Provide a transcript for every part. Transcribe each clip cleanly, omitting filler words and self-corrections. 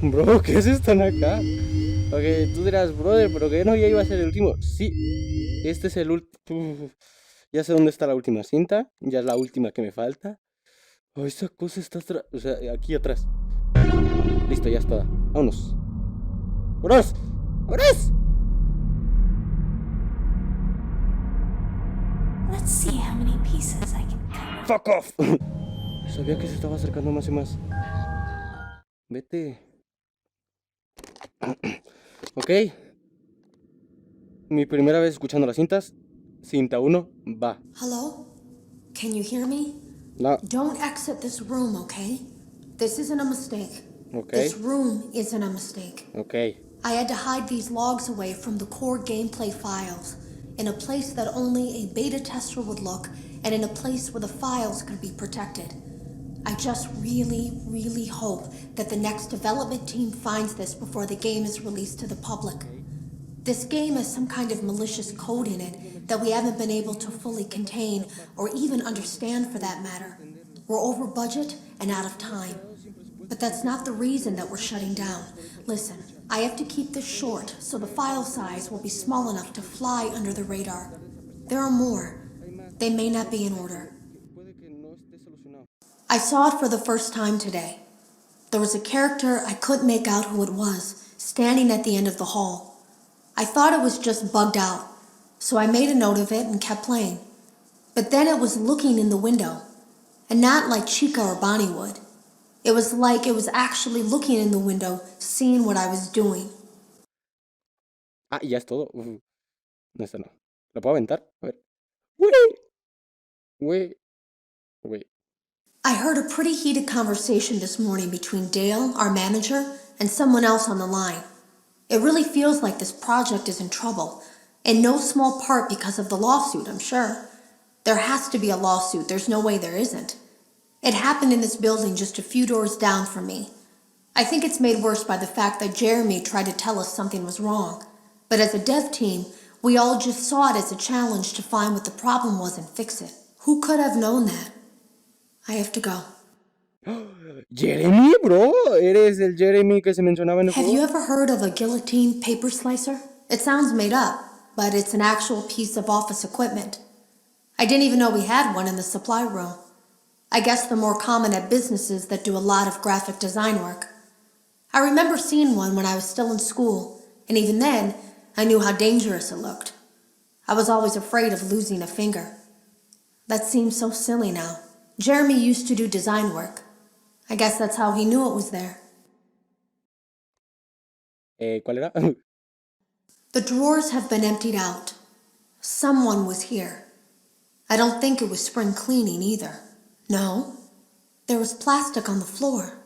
Bro, ¿qué haces tan acá? Ok, tú dirás, brother, pero que no ya iba a ser el último. Sí, este es el último. Ya sé dónde está la última cinta. Ya es la última que me falta. Oh, esa cosa está atrás. O sea, aquí atrás. Listo, ya está. Vámonos. ¡Vámonos! ¡Vámonos! Let's see how many pieces I can cover. ¡Fuck off! Sabía que se estaba acercando más y más. Vete. Ok. Mi primera vez escuchando las cintas. Cinta 1, va. Hello? Can you hear me? No, Don't exit this room, okay? This isn't a mistake. ok, This room isn't a mistake. ok. I had to hide these logs away from the core gameplay files, in a place that only a beta tester would look, and in a place where the files could be protected. I just really hope that the next development team finds this before the game is released to the public. This game has some kind of malicious code in it that we haven't been able to fully contain or even understand for that matter. We're over budget and out of time. But that's not the reason that we're shutting down. Listen, I have to keep this short so the file size will be small enough to fly under the radar. There are more. They may not be in order. I saw it for the first time today. There was a character I couldn't make out who it was, standing at the end of the hall. I thought it was just bugged out, so I made a note of it and kept playing. But then it was looking in the window, and not like Chica or Bonnie would. It was like it was actually looking in the window, seeing what I was doing. Ah, y ya es todo. No, esta no. ¿Lo puedo aventar? A ver. Wait, wait, wait. I heard a pretty heated conversation this morning between Dale, our manager, and someone else on the line. It really feels like this project is in trouble, in no small part because of the lawsuit, I'm sure. There has to be a lawsuit, there's no way there isn't. It happened in this building just a few doors down from me. I think it's made worse by the fact that Jeremy tried to tell us something was wrong. But as a dev team, we all just saw it as a challenge to find what the problem was and fix it. Who could have known that? I have to go. Jeremy, bro. Eres el Jeremy que se mencionaba en el Have juego. you ever heard of a guillotine paper slicer? It sounds made up, but it's an actual piece of office equipment. I didn't even know we had one in the supply room. I guess they're more common at businesses that do a lot of graphic design work. I remember seeing one when I was still in school, and even then, I knew how dangerous it looked. I was always afraid of losing a finger. That seems so silly now. Jeremy used to do design work. I guess that's how he knew it was there. ¿Cuál era? The drawers have been emptied out. Someone was here. I don't think it was spring cleaning either. No, there was plastic on the floor.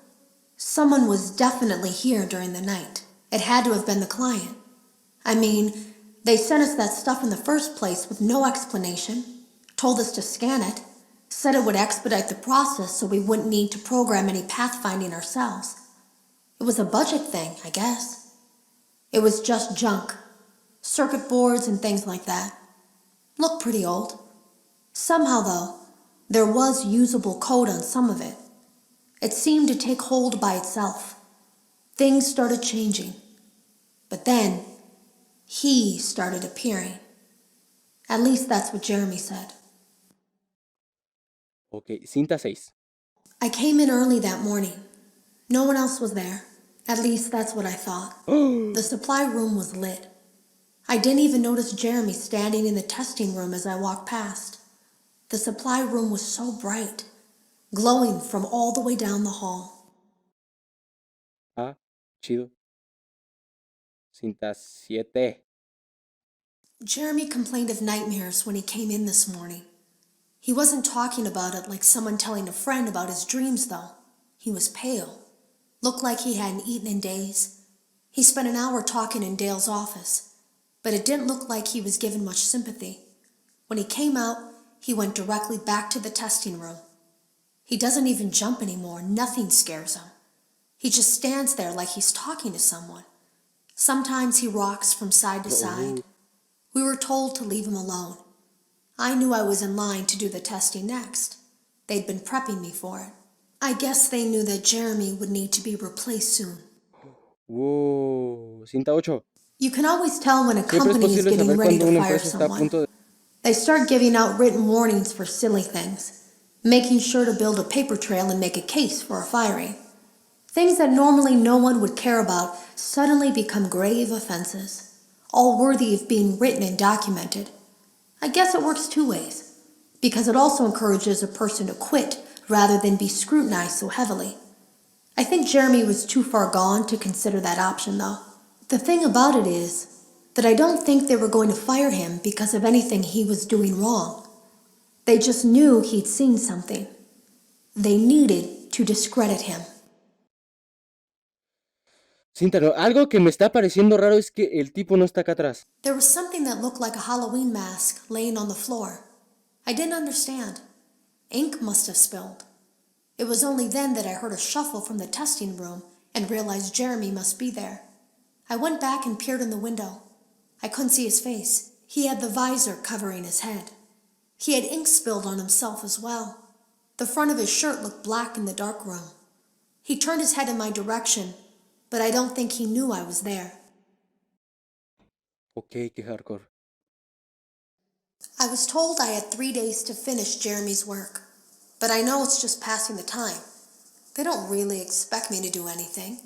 Someone was definitely here during the night. It had to have been the client. I mean, they sent us that stuff in the first place with no explanation, told us to scan it, said it would expedite the process so we wouldn't need to program any pathfinding ourselves. It was a budget thing, I guess. It was just junk. Circuit boards and things like that. Looked pretty old. Somehow, though, there was usable code on some of it. It seemed to take hold by itself. Things started changing. But then, he started appearing. At least that's what Jeremy said. Ok, cinta 6. I came in early that morning. No one else was there. At least that's what I thought. The supply room was lit. I didn't even notice Jeremy standing in the testing room as I walked past. The supply room was so bright, glowing from all the way down the hall. Ah, chido. Cinta 7. Jeremy complained of nightmares when he came in this morning. He wasn't talking about it like someone telling a friend about his dreams, though. He was pale. Looked like he hadn't eaten in days. He spent an hour talking in Dale's office, but it didn't look like he was given much sympathy. When he came out, he went directly back to the testing room. He doesn't even jump anymore. Nothing scares him. He just stands there like he's talking to someone. Sometimes he rocks from side to side. We were told to leave him alone. I knew I was in line to do the testing next. They'd been prepping me for it. I guess they knew that Jeremy would need to be replaced soon. Wow, cinta 8. You can always tell when a Siempre es company is posible getting saber ready cuando to una fire empresa está a someone. punto de... They start giving out written warnings for silly things, making sure to build a paper trail and make a case for a firing. Things that normally no one would care about suddenly become grave offenses, all worthy of being written and documented. I guess it works two ways, because it also encourages a person to quit rather than be scrutinized so heavily. I think Jeremy was too far gone to consider that option, though. The thing about it is that I don't think they were going to fire him because of anything he was doing wrong. They just knew he'd seen something. They needed to discredit him. Cinta, no, algo que me está pareciendo raro es que el tipo no está acá atrás. There was something that looked like a Halloween mask laying on the floor. I didn't understand. Ink must have spilled. It was only then that I heard a shuffle from the testing room and realized Jeremy must be there. I went back and peered in the window. I couldn't see his face. He had the visor covering his head. He had ink spilled on himself as well. The front of his shirt looked black in the dark room. He turned his head in my direction, but I don't think he knew I was there. Ok, qué hardcore. I was told I had 3 days to finish Jeremy's work, but I know it's just passing the time. They don't really expect me to do anything.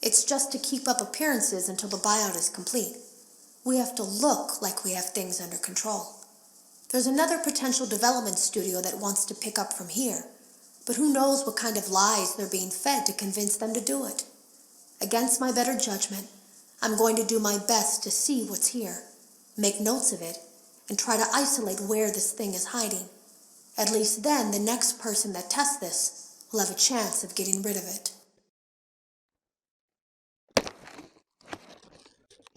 It's just to keep up appearances until the buyout is complete. We have to look like we have things under control. There's another potential development studio that wants to pick up from here, but who knows what kind of lies they're being fed to convince them to do it. Against my better judgment, I'm going to do my best to see what's here, make notes of it, and try to isolate where this thing is hiding. At least then the next person that tests this will have a chance of getting rid of it.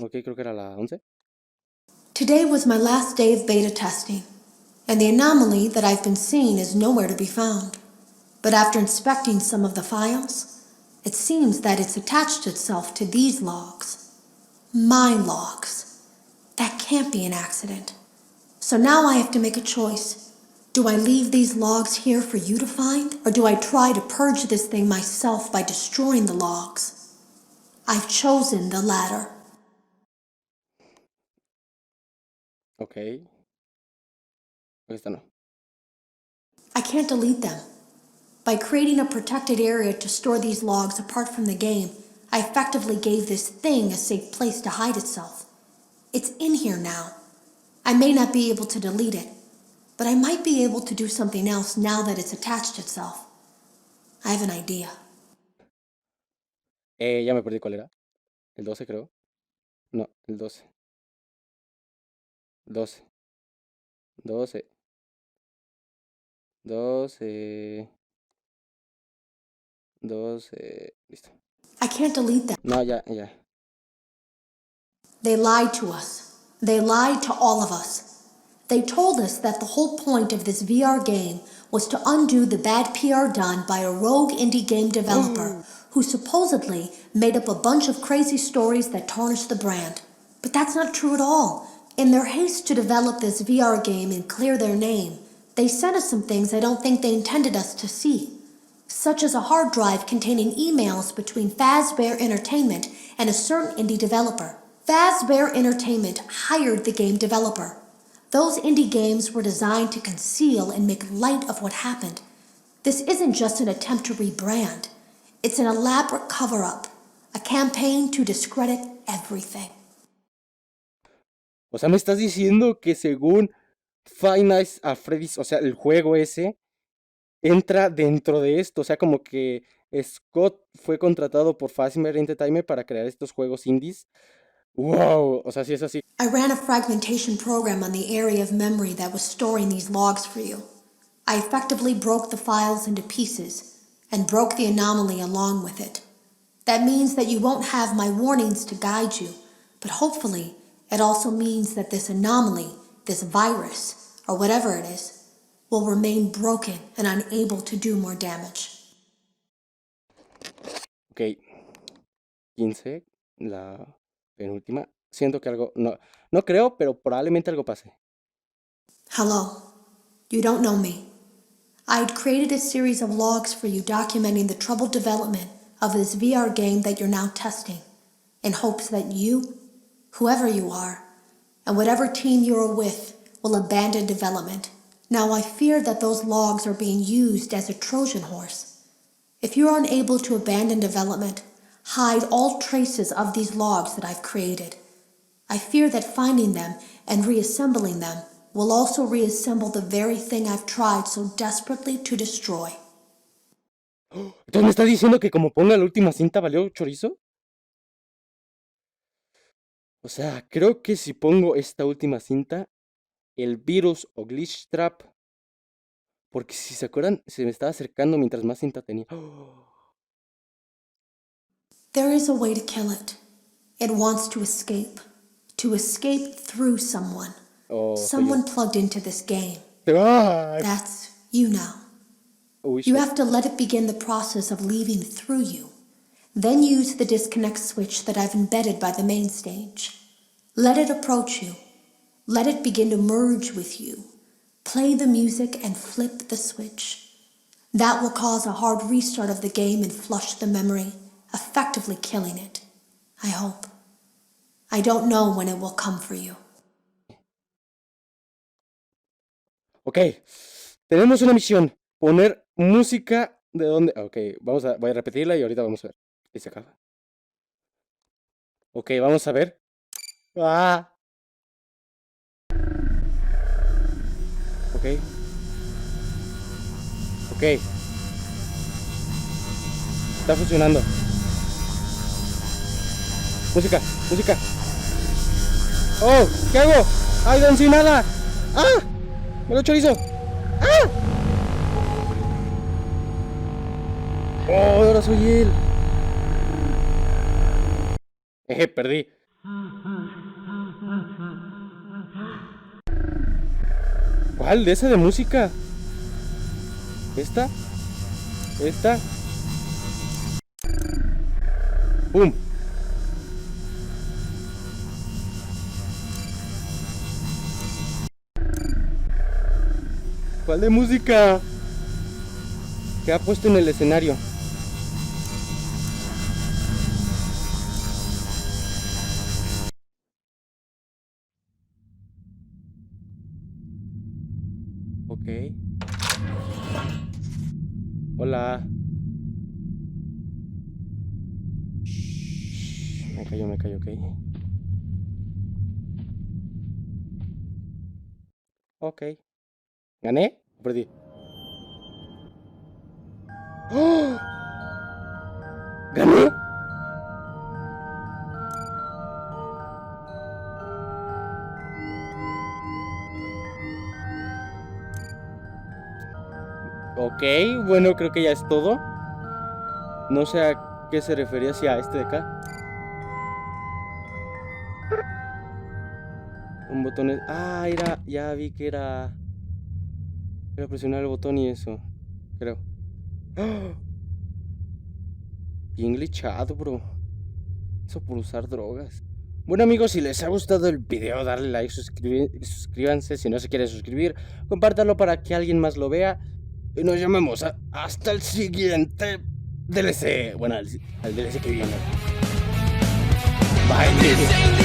Ok, creo que era la 11. Today was my last day of beta testing, and the anomaly that I've been seeing is nowhere to be found. But after inspecting some of the files, it seems that it's attached itself to these logs. My logs. That can't be an accident. So now I have to make a choice. Do I leave these logs here for you to find, or do I try to purge this thing myself by destroying the logs? I've chosen the latter. Ok. Esta no. I can't delete them. By creating a protected area to store these logs apart from the game, I effectively gave this thing a safe place to hide itself. It's in here now. I may not be able to delete it, but I might be able to do something else now that it's attached itself. I have an idea. Ya me perdí cuál era. El 12 creo. No, el 12. 12. 12. 12. 12. Listo. I can't delete them. No, ya, ya. They lied to us. They lied to all of us. They told us that the whole point of this VR game was to undo the bad PR done by a rogue indie game developer who supposedly made up a bunch of crazy stories that tarnished the brand. But that's not true at all. In their haste to develop this VR game and clear their name, they sent us some things I don't think they intended us to see, such as a hard drive containing emails between Fazbear Entertainment and a certain indie developer. Fazbear Entertainment hired the game developer. Those indie games were designed to conceal and make light of what happened. This isn't just an attempt to rebrand. It's an elaborate cover-up, a campaign to discredit everything. O sea, me estás diciendo que según Five Nights at Freddy's, o sea, el juego ese, entra dentro de esto. O sea, como que Scott fue contratado por Fazbear Entertainment para crear estos juegos indies. ¡Wow! O sea, sí es así. I ran a fragmentation program on the area of memory that was storing these logs for you. I effectively broke the files into pieces and broke the anomaly along with it. That means that you won't have my warnings to guide you, but hopefully it also means that this anomaly, this virus, or whatever it is, will remain broken and unable to do more damage. Ok. 15, la penúltima. Siento que algo... No creo, pero probablemente algo pase. Hello. You don't know me. I had created a series of logs for you documenting the troubled development of this VR game that you're now testing. in hopes that you, whoever you are, and whatever team you're with, will abandon development. Now I fear that those logs are being used as a Trojan horse. If you're unable to abandon development, hide all traces of these logs that I've created. I fear that finding them and reassembling them will also reassemble the very thing I've tried so desperately to destroy. Entonces me está diciendo que como ponga la última cinta valió chorizo. O sea, creo que si pongo esta última cinta, el virus o glitch trap, porque si se acuerdan, se me estaba acercando mientras más cinta tenía. There is a way to kill it. It wants to escape through someone. Someone plugged into this game. That's you now. You have to let it begin the process of leaving through you. Then use the disconnect switch that I've embedded by the main stage. Let it approach you. Let it begin to merge with you. Play the music and flip the switch. That will cause a hard restart of the game and flush the memory, effectively killing it. I hope. I don't know when it will come for you. Ok, tenemos una misión. Poner música de donde... Ok, voy a repetirla y ahorita vamos a ver. Y se acaba. Ok, vamos a ver. ¡Ah! Ok. Ok. Está funcionando. Música, música. ¡Oh! ¿Qué hago? ¡Ay, no sin nada! ¡Ah! ¡Me lo chorizo! ¡Ah! ¡Oh, ahora soy él! Perdí. ¿Cuál? ¿De esa de música? ¿Esta? ¿Esta? ¡Pum! ¿Cuál de música? ¿Qué ha puesto en el escenario? Ok. Hola. Me cayó, ok. Ok. ¿Gané? ¿O perdí? ¡Oh! ¿Gané? Ok, bueno, creo que ya es todo. No sé a qué se refería, si a este de acá. Un botón... Ah, era... Ya vi que era... Era presionar el botón y eso. Creo. ¡Oh! Bien glitchado, bro. Eso por usar drogas. Bueno, amigos, si les ha gustado el video, darle like, suscríbanse. Si no se quieren suscribir, compártanlo para que alguien más lo vea. Y nos llamemos hasta el siguiente DLC. Bueno, al DLC que viene. Bye.